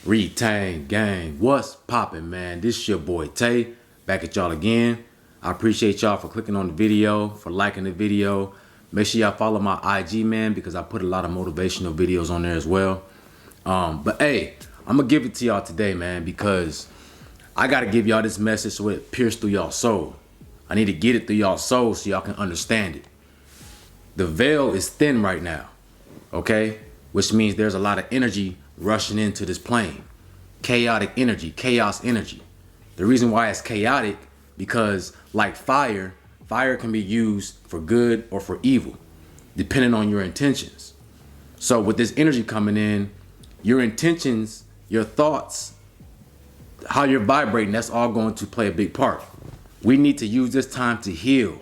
Retain gang, what's poppin', man? This your boy Tay, back at y'all again. I appreciate y'all for clicking on the video, for liking the video. Make sure y'all follow my IG, man, because I put a lot of motivational videos on there as well. But hey, I'm gonna give it to y'all today, man, because I gotta give y'all this message so it pierces through y'all soul. I need to get it through y'all soul so y'all can understand it. The veil is thin right now, okay? Which means there's a lot of energy rushing into this plane. Chaotic energy, chaos energy. The reason why it's chaotic, because like fire can be used for good or for evil, depending on your intentions. So with this energy coming in, your intentions, your thoughts, how you're vibrating, that's all going to play a big part. We need to use this time to heal.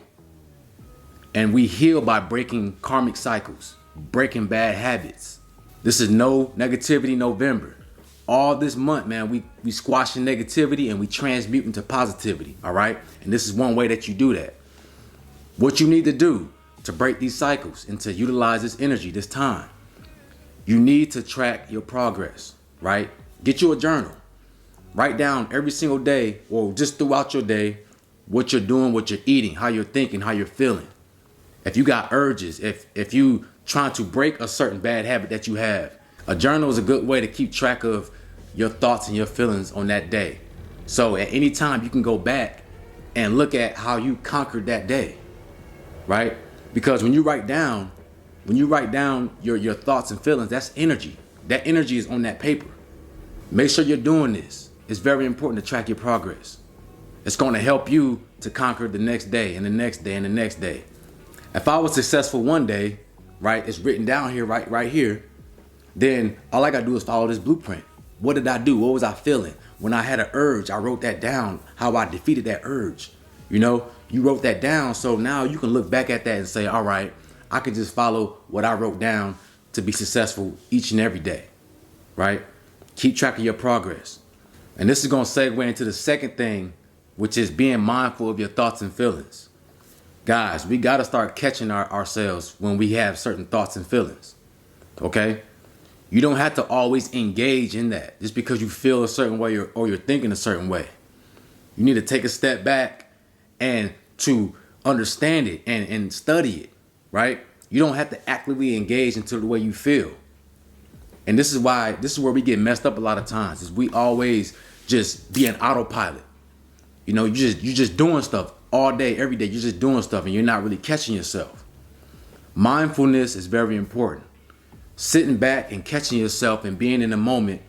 And we heal by breaking karmic cycles, breaking bad habits. This is no negativity November. All this month, man, we squashing negativity and we transmuting to positivity, all right? And this is one way that you do that. What you need to do to break these cycles and to utilize this energy, this time, you need to track your progress, right? Get you a journal. Write down every single day or just throughout your day what you're doing, what you're eating, how you're thinking, how you're feeling. If you got urges, if you trying to break a certain bad habit that you have, a journal is a good way to keep track of your thoughts and your feelings on that day. So at any time you can go back and look at how you conquered that day, right? Because when you write down your thoughts and feelings, that's energy. That energy is on that paper. Make sure you're doing this. It's very important to track your progress. It's going to help you to conquer the next day and the next day and the next day. If I was successful one day, right, it's written down here, right here, then all I gotta do is follow this blueprint. What did I do? What was I feeling? When I had an urge, I wrote that down, how I defeated that urge. You know, you wrote that down, so now you can look back at that and say, all right, I can just follow what I wrote down to be successful each and every day, right? Keep track of your progress. And this is gonna segue into the second thing, which is being mindful of your thoughts and feelings. Guys, we got to start catching ourselves when we have certain thoughts and feelings, okay? You don't have to always engage in that just because you feel a certain way or you're thinking a certain way. You need to take a step back and to understand it and study it, right? You don't have to actively engage into the way you feel. And this is where we get messed up a lot of times, is we always just be an autopilot. You know, you're just doing stuff all day, every day. You're just doing stuff and you're not really catching yourself. Mindfulness is very important. Sitting back and catching yourself and being in the moment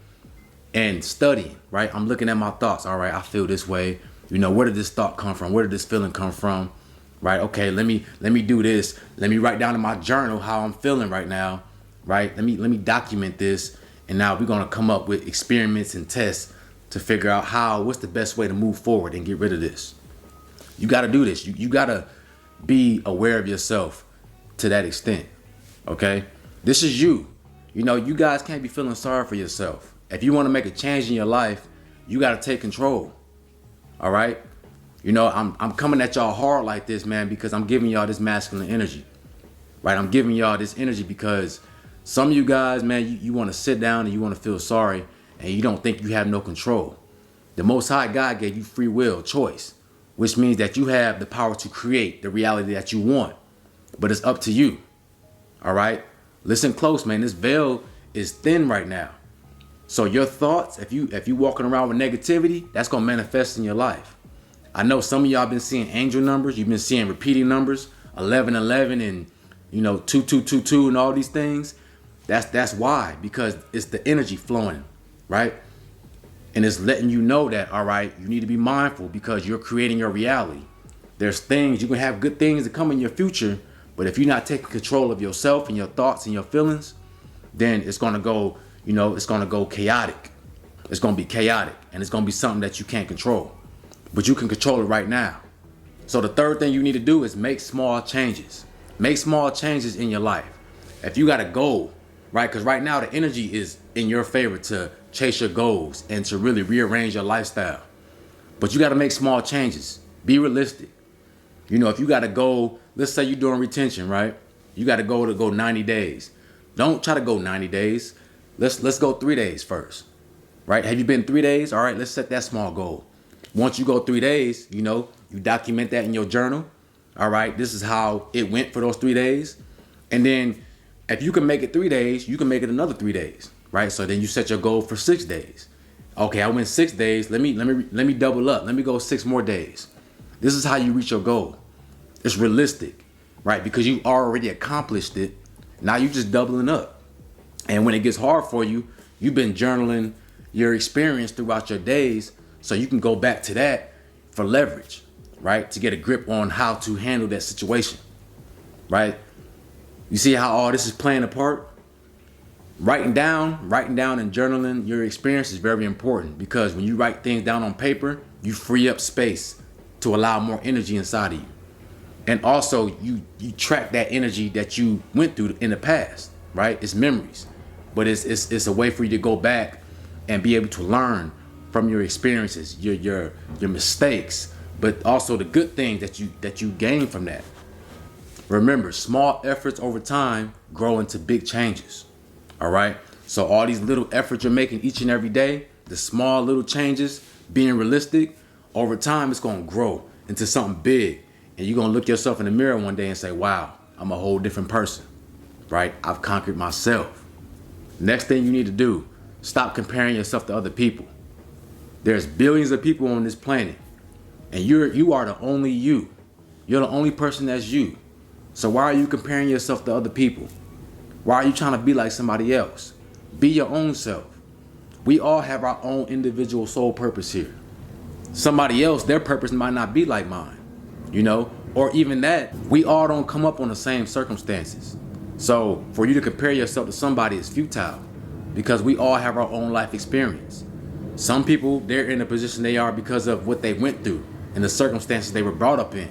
and studying, right? I'm looking at my thoughts. All right, I feel this way. You know, where did this thought come from? Where did this feeling come from? Right? Okay, let me do this. Let me write down in my journal how I'm feeling right now. Right? Let me document this. And now we're gonna come up with experiments and tests to figure out what's the best way to move forward and get rid of this. You got to do this. You got to be aware of yourself to that extent, okay? This is you. You know, you guys can't be feeling sorry for yourself. If you want to make a change in your life, you got to take control, all right? You know, I'm coming at y'all hard like this, man, because I'm giving y'all this masculine energy, right? I'm giving y'all this energy because some of you guys, man, you want to sit down and you want to feel sorry and you don't think you have no control. The Most High God gave you free will, choice, which means that you have the power to create the reality that you want, but it's up to you, all right? Listen close, man. This veil is thin right now. So your thoughts, if you walking around with negativity, that's gonna manifest in your life. I know some of y'all been seeing angel numbers. You've been seeing repeating numbers, 1111 and 2222 and all these things. That's why, because it's the energy flowing, right? And it's letting you know that, all right, you need to be mindful because you're creating your reality. There's things, you can have good things that come in your future, but if you're not taking control of yourself and your thoughts and your feelings, then it's gonna go, it's gonna go chaotic. It's gonna be chaotic and it's gonna be something that you can't control, but you can control it right now. So the third thing you need to do is make small changes. Make small changes in your life. If you got a goal, right? Because right now the energy is in your favor to chase your goals and to really rearrange your lifestyle. But you got to make small changes. Be realistic. You know, if you got to go, let's say you're doing retention, right? You got to go 90 days. Don't try to go 90 days. Let's go 3 days first, right? Have you been 3 days? All right, let's set that small goal. Once you go 3 days, you know, you document that in your journal. All right, this is how it went for those 3 days. And then if you can make it 3 days, you can make it another 3 days, right? So then you set your goal for 6 days. Okay, I went 6 days. Let me double up. Let me go 6 more days. This is how you reach your goal. It's realistic, right? Because you already accomplished it. Now you just doubling up. And when it gets hard for you, you've been journaling your experience throughout your days, so you can go back to that for leverage, right? To get a grip on how to handle that situation, right? You see how all this is playing a part? Writing down and journaling your experience is very important, because when you write things down on paper, you free up space to allow more energy inside of you. And also you track that energy that you went through in the past, right? It's memories, but it's a way for you to go back and be able to learn from your experiences, your mistakes, but also the good things that you gain from that. Remember, small efforts over time grow into big changes. All right. So all these little efforts you're making each and every day, the small little changes, being realistic, over time it's gonna grow into something big. And you're gonna look yourself in the mirror one day and say, wow, I'm a whole different person. Right? I've conquered myself. Next thing you need to do, stop comparing yourself to other people. There's billions of people on this planet, and you are the only you. You're the only person that's you. So why are you comparing yourself to other people? Why are you trying to be like somebody else? Be your own self. We all have our own individual soul purpose here. Somebody else, their purpose might not be like mine, you know, or even that. We all don't come up on the same circumstances. So for you to compare yourself to somebody is futile, because we all have our own life experience. Some people, they're in the position they are because of what they went through and the circumstances they were brought up in.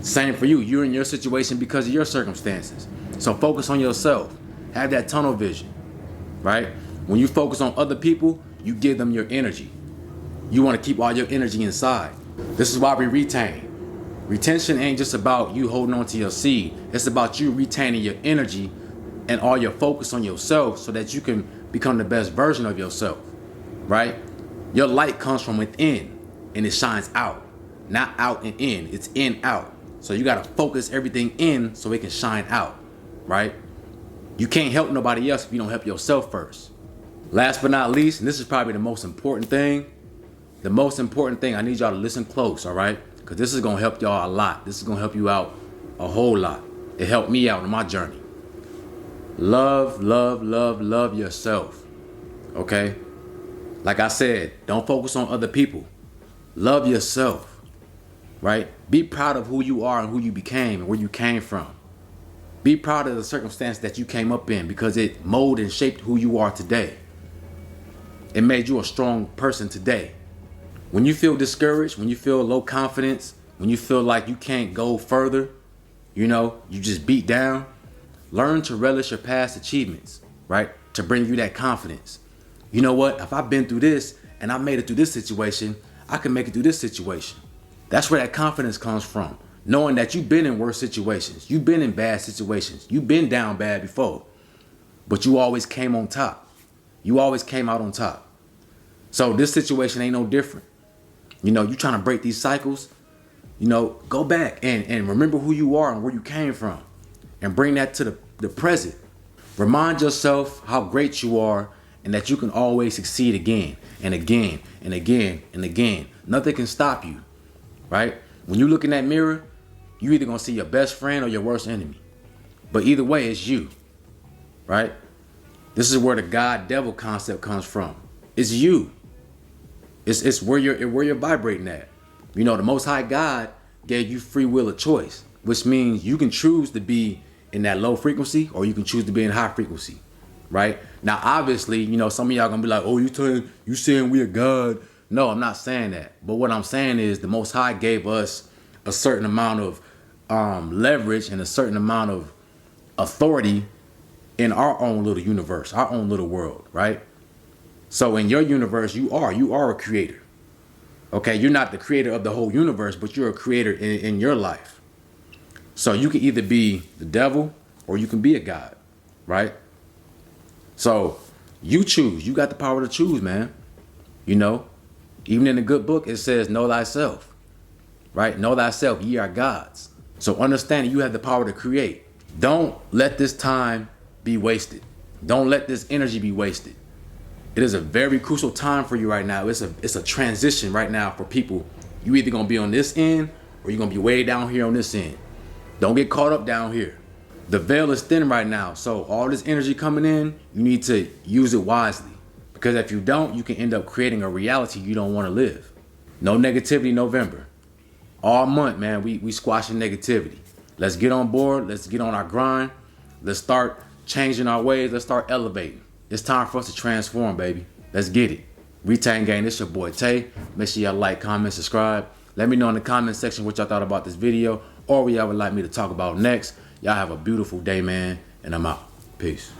Same for you. You're in your situation because of your circumstances. So focus on yourself. Have that tunnel vision, right? When you focus on other people, you give them your energy. You want to keep all your energy inside. This is why we retain. Retention ain't just about you holding on to your seed. It's about you retaining your energy and all your focus on yourself so that you can become the best version of yourself, right? Your light comes from within and it shines out, not out and in. It's in, out. So you got to focus everything in so it can shine out, right? You can't help nobody else if you don't help yourself first. Last but not least, and this is probably the most important thing, I need y'all to listen close, all right? Because this is going to help y'all a lot. This is going to help you out a whole lot. It helped me out in my journey. Love, love, love, love yourself, okay? Like I said, don't focus on other people. Love yourself, right? Be proud of who you are and who you became and where you came from. Be proud of the circumstance that you came up in, because it molded and shaped who you are today. It made you a strong person today. When you feel discouraged, when you feel low confidence, when you feel like you can't go further, you know, you just beat down, learn to relish your past achievements, right? To bring you that confidence. You know what? If I've been through this and I made it through this situation, I can make it through this situation. That's where that confidence comes from. Knowing that you've been in worse situations. You've been in bad situations. You've been down bad before. But you always came on top. You always came out on top. So this situation ain't no different. You know, you trying to break these cycles. You know, go back and remember who you are and where you came from. And bring that to the present. Remind yourself how great you are and that you can always succeed again and again and again and again. Nothing can stop you, right? When you look in that mirror, you either gonna see your best friend or your worst enemy. But either way, it's you, right? This is where the God-devil concept comes from. It's you. It's where you're vibrating at. You know, the Most High God gave you free will of choice, which means you can choose to be in that low frequency or you can choose to be in high frequency, right? Now, obviously, you know, some of y'all gonna be like, oh, you saying we a God. No, I'm not saying that. But what I'm saying is the Most High gave us a certain amount of leverage and a certain amount of authority in our own little universe, our own little world, right? So in your universe, you are a creator. Okay, you're not the creator of the whole universe, but you're a creator in your life. So you can either be the devil or you can be a God, right? So you choose. You got the power to choose, man. You know, even in the good book, it says, know thyself, right? Know thyself, ye are gods. So understanding you have the power to create. Don't let this time be wasted. Don't let this energy be wasted. It is a very crucial time for you right now. It's a transition right now for people. You either gonna be on this end or you're gonna be way down here on this end. Don't get caught up down here. The veil is thin right now, so all this energy coming in, you need to use it wisely. Because if you don't, you can end up creating a reality you don't want to live. No negativity November. All month, man, we squashing negativity. Let's get on board. Let's get on our grind. Let's start changing our ways. Let's start elevating. It's time for us to transform, baby. Let's get it. Retain Gang, this your boy Tay. Make sure y'all like, comment, subscribe. Let me know in the comment section what y'all thought about this video or what y'all would like me to talk about next. Y'all have a beautiful day, man, and I'm out. Peace.